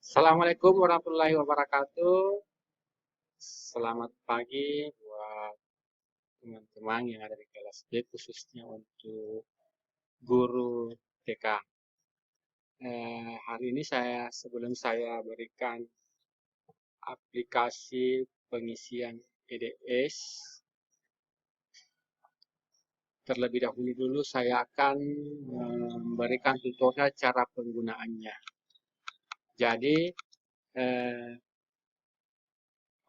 Assalamualaikum warahmatullahi wabarakatuh. Selamat pagi buat teman-teman yang ada di kelas B, khususnya untuk guru TK. Hari ini sebelum saya berikan aplikasi pengisian EDS, terlebih dahulu saya akan memberikan tutorial cara penggunaannya. Jadi,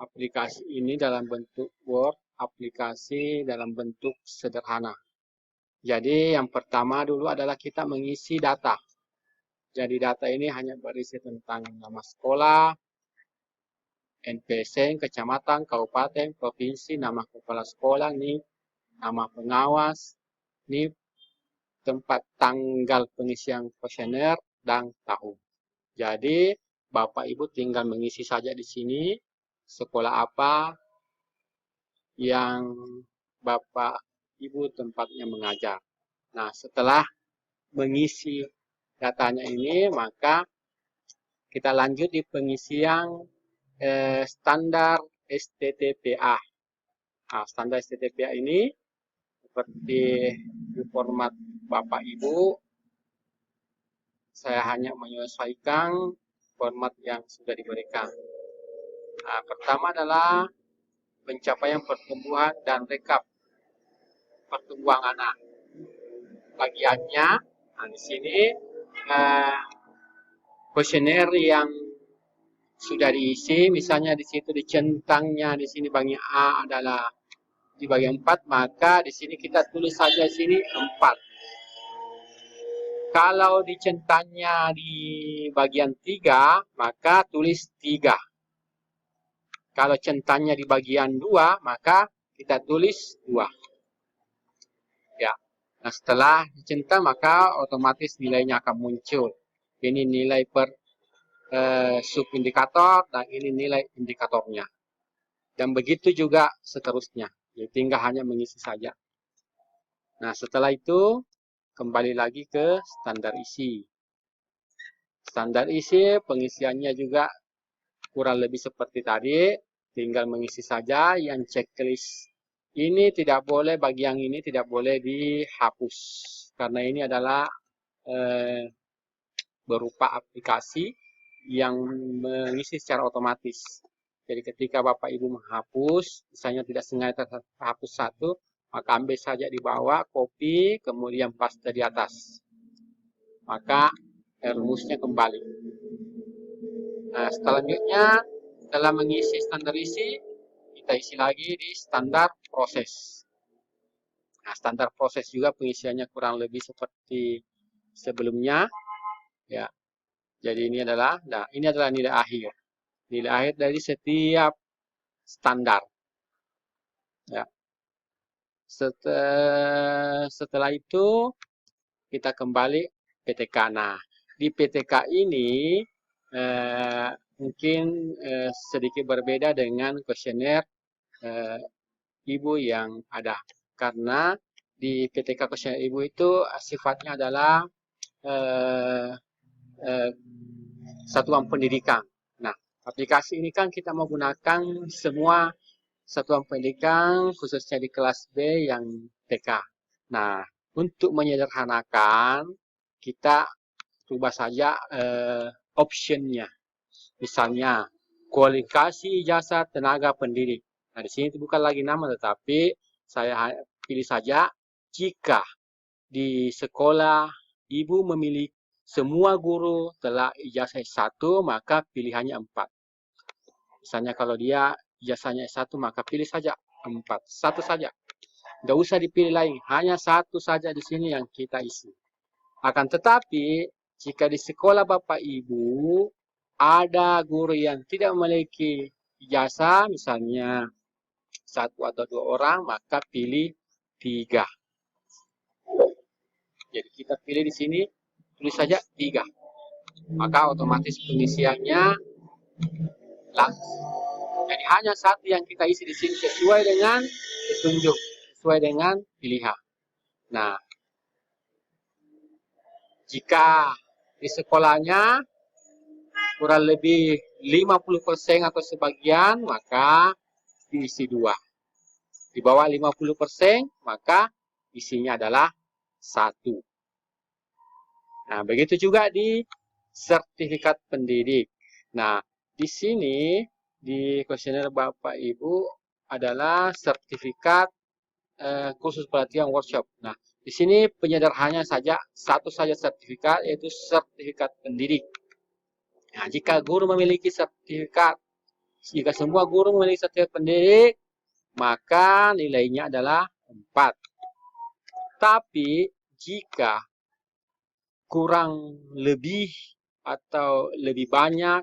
aplikasi ini dalam bentuk Word, aplikasi dalam bentuk sederhana. Jadi yang pertama dulu adalah kita mengisi data. Jadi data ini hanya berisi tentang nama sekolah, NPS, kecamatan, kabupaten, provinsi, nama kepala sekolah, nih, nama pengawas, nih, tempat tanggal pengisian kuesioner, dan tahun. Jadi Bapak Ibu tinggal mengisi saja di sini sekolah apa yang Bapak Ibu tempatnya mengajar. Nah, setelah mengisi datanya ini, maka kita lanjut di pengisian standar STTPA. Nah, standar STTPA ini seperti di format Bapak Ibu, saya hanya menyesuaikan format yang sudah diberikan. Nah, pertama adalah pencapaian pertumbuhan dan rekap pertumbuhan anak. Bagiannya, nah di sini kuesioner yang sudah diisi, misalnya di situ di centangnya di sini bagian A adalah di bagian 4, maka di sini kita tulis saja di sini 4. Kalau di centangnya di bagian 3, maka tulis 3. Kalau centangnya di bagian 2, maka kita tulis 2. Ya. Nah, setelah dicentang maka otomatis nilainya akan muncul. Ini nilai per subindikator dan ini nilai indikatornya. Dan begitu juga seterusnya. Jadi tinggal hanya mengisi saja. Nah, setelah itu kembali lagi ke standar isi. Standar isi pengisiannya juga kurang lebih seperti tadi. Tinggal mengisi saja yang checklist. Ini tidak boleh, bagi yang ini tidak boleh dihapus. Karena ini adalah berupa aplikasi yang mengisi secara otomatis. Jadi ketika Bapak Ibu menghapus, misalnya tidak sengaja terhapus satu, maka ambil saja di bawah, copy, kemudian paste di atas. Maka rumusnya kembali. Nah, selanjutnya, setelah mengisi standar isi, kita isi lagi di standar proses. Nah, standar proses juga pengisiannya kurang lebih seperti sebelumnya. Ya, jadi ini adalah nilai akhir. Nilai akhir dari setiap standar. Ya. Setelah itu kita kembali PTK. Nah, di PTK ini mungkin sedikit berbeda dengan kuesioner Ibu yang ada. Karena di PTK kuesioner Ibu itu sifatnya adalah satuan pendidikan. Nah, aplikasi ini kan kita menggunakan semua satuan pendidikan khususnya di kelas B yang TK. Nah, untuk menyederhanakan kita ubah saja optionnya. Misalnya kualifikasi ijazah tenaga pendidik. Nah, di sini bukan lagi nama tetapi saya pilih saja jika di sekolah Ibu memiliki semua guru telah ijazah S1, maka pilihannya 4. Misalnya kalau dia ijazahnya S1, maka pilih saja 4. Satu saja. Tidak usah dipilih lain. Hanya satu saja di sini yang kita isi. Akan tetapi, jika di sekolah Bapak Ibu ada guru yang tidak memiliki ijazah, misalnya 1 atau 2 orang, maka pilih 3. Jadi kita pilih di sini, tulis saja 3. Maka otomatis pengisiannya langsung. Jadi hanya satu yang kita isi di sini sesuai dengan petunjuk, sesuai dengan pilihan. Nah, jika di sekolahnya kurang lebih 50% atau sebagian, maka diisi 2. Di bawah 50%, maka isinya adalah 1. Nah, begitu juga di sertifikat pendidik. Nah, di sini di kuesioner Bapak Ibu adalah sertifikat khusus pelatihan workshop. Nah, di sini penyederhananya saja satu saja sertifikat, yaitu sertifikat pendidik. Nah, jika guru memiliki sertifikat, jika semua guru memiliki sertifikat pendidik, maka nilainya adalah 4. Tapi jika kurang lebih atau lebih banyak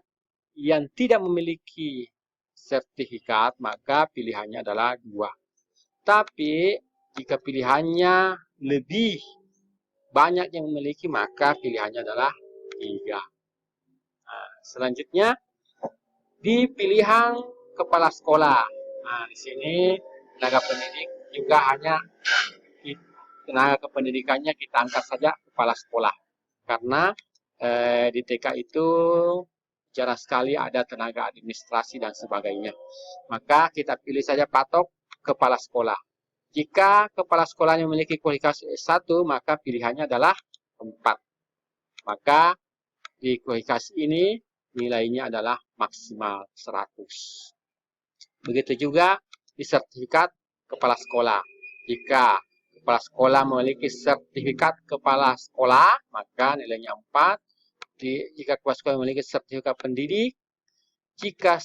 yang tidak memiliki sertifikat, maka pilihannya adalah 2. Tapi jika pilihannya lebih banyak yang memiliki, maka pilihannya adalah 3. Nah, selanjutnya di pilihan kepala sekolah. Nah, di sini tenaga pendidik juga hanya tenaga kependidikannya kita angkat saja kepala sekolah. Karena di TK itu jarang sekali ada tenaga administrasi dan sebagainya. Maka kita pilih saja patok kepala sekolah. Jika kepala sekolahnya memiliki kualifikasi S1, maka pilihannya adalah 4. Maka di kualifikasi ini nilainya adalah maksimal 100. Begitu juga di sertifikat kepala sekolah. Jika kepala sekolah memiliki sertifikat kepala sekolah, maka nilainya 4. Jika kepala sekolah memiliki sertifikat pendidik, jika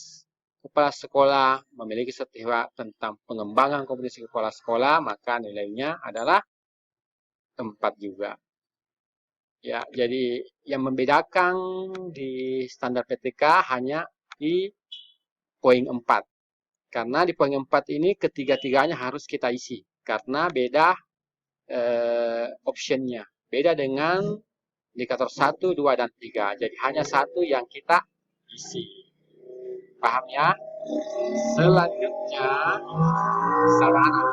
kepala sekolah memiliki sertifikat tentang pengembangan kompetensi kepala sekolah, maka nilainya adalah 4 juga. Ya, jadi yang membedakan di standar PTK hanya di poin 4. Karena di poin 4 ini ketiga-tiganya harus kita isi. Karena beda optionnya. Beda dengan indikator 1, 2, dan 3. Jadi hanya satu yang kita isi. Paham ya? Selanjutnya, sarana.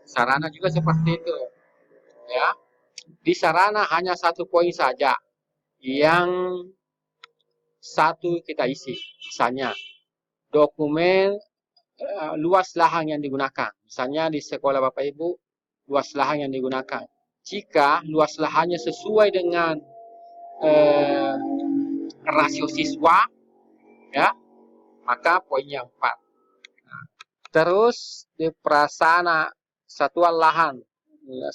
Sarana juga seperti itu. Ya, di sarana hanya satu poin saja yang satu kita isi. Misalnya, dokumen luas lahan yang digunakan. Misalnya di sekolah Bapak Ibu, luas lahan yang digunakan. Jika luas lahannya sesuai dengan rasio siswa, ya, maka poinnya 4. Nah, terus di prasana satuan lahan,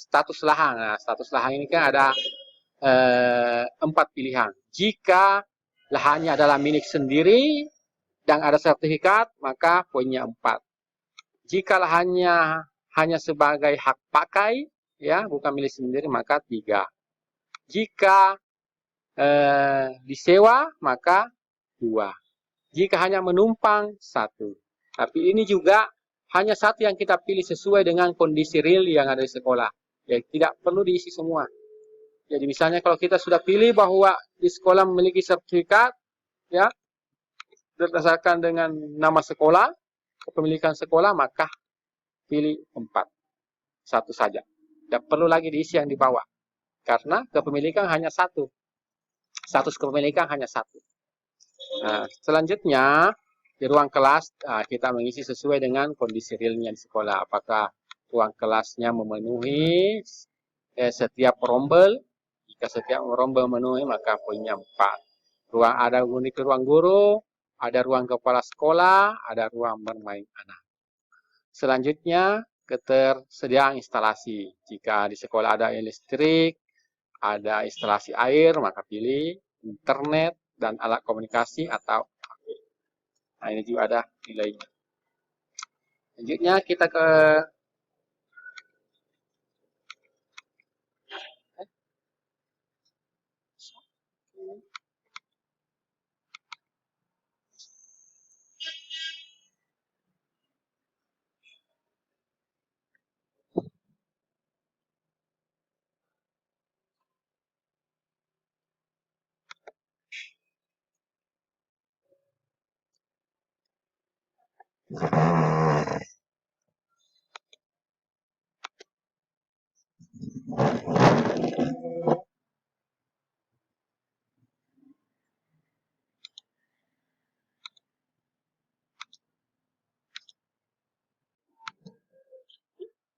status lahan. Nah, status lahan ini kan ada 4 pilihan. Jika lahannya adalah milik sendiri dan ada sertifikat, maka poinnya 4. Jika lahannya hanya sebagai hak pakai, ya, bukan milik sendiri, maka 3. Jika disewa, maka 2. Jika hanya menumpang, 1. Tapi ini juga hanya satu yang kita pilih sesuai dengan kondisi real yang ada di sekolah. Ya, tidak perlu diisi semua. Jadi misalnya kalau kita sudah pilih bahwa di sekolah memiliki sertifikat, ya, berdasarkan dengan nama sekolah, kepemilikan sekolah, maka pilih 4. Satu saja. Tidak perlu lagi diisi yang di bawah. Karena kepemilikan hanya satu. Status kepemilikan hanya 1. Nah, selanjutnya, di ruang kelas, kita mengisi sesuai dengan kondisi realnya di sekolah. Apakah ruang kelasnya memenuhi setiap rombel? Jika setiap rombel memenuhi, maka poinnya 4. Ada unit ruang guru, ada ruang kepala sekolah, ada ruang bermain anak. Selanjutnya, ketersediaan instalasi. Jika di sekolah ada listrik, ada instalasi air, maka pilih internet dan alat komunikasi atau HP. Nah, ini juga ada nilainya. Selanjutnya kita ke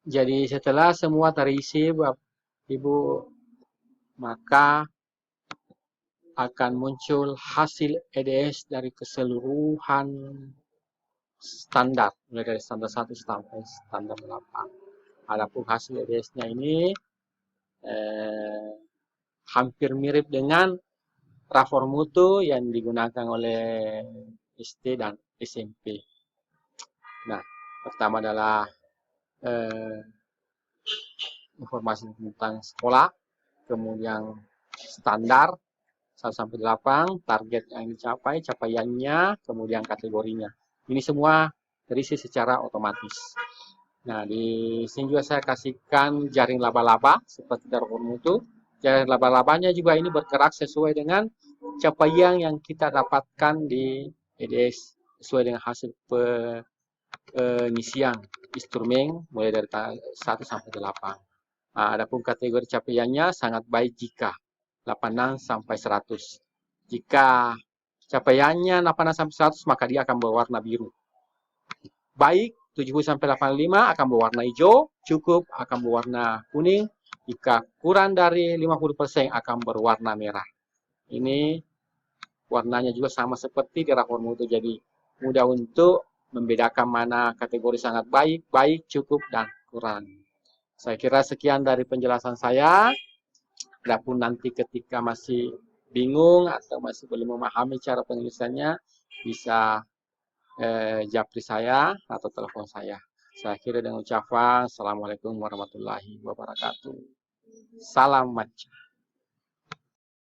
Jadi setelah semua terisi, Bapak Ibu, maka akan muncul hasil EDS dari keseluruhan standar, mulai dari standar 1 sampai standar 8. Adapun hasil EDS-nya ini hampir mirip dengan rapor mutu yang digunakan oleh SD dan SMP. Nah, pertama adalah informasi tentang sekolah, kemudian standar 1 sampai 8, target yang dicapai, capaiannya, kemudian kategorinya. Ini semua terisi secara otomatis. Nah, di sini juga saya kasihkan jaring laba-laba seperti rapor mutu. Jaring laba-labanya juga ini bergerak sesuai dengan capaian yang kita dapatkan di EDS sesuai dengan hasil pengisian instrumen mulai dari 1 sampai 8. Nah, adapun kategori capaiannya sangat baik jika 86 sampai 100. Jika capaiannya 86 sampai 100 maka dia akan berwarna biru. Baik 70 sampai 85 akan berwarna hijau, cukup akan berwarna kuning. Jika kurang dari 50% akan berwarna merah. Ini warnanya juga sama seperti di rapor mutu, jadi mudah untuk membedakan mana kategori sangat baik, baik, cukup, dan kurang. Saya kira sekian dari penjelasan saya. Adapun nanti ketika masih bingung atau masih belum memahami cara penulisannya, bisa japri saya atau telepon saya. Saya akhiri dengan ucapan Assalamualaikum warahmatullahi wabarakatuh. Salam maca.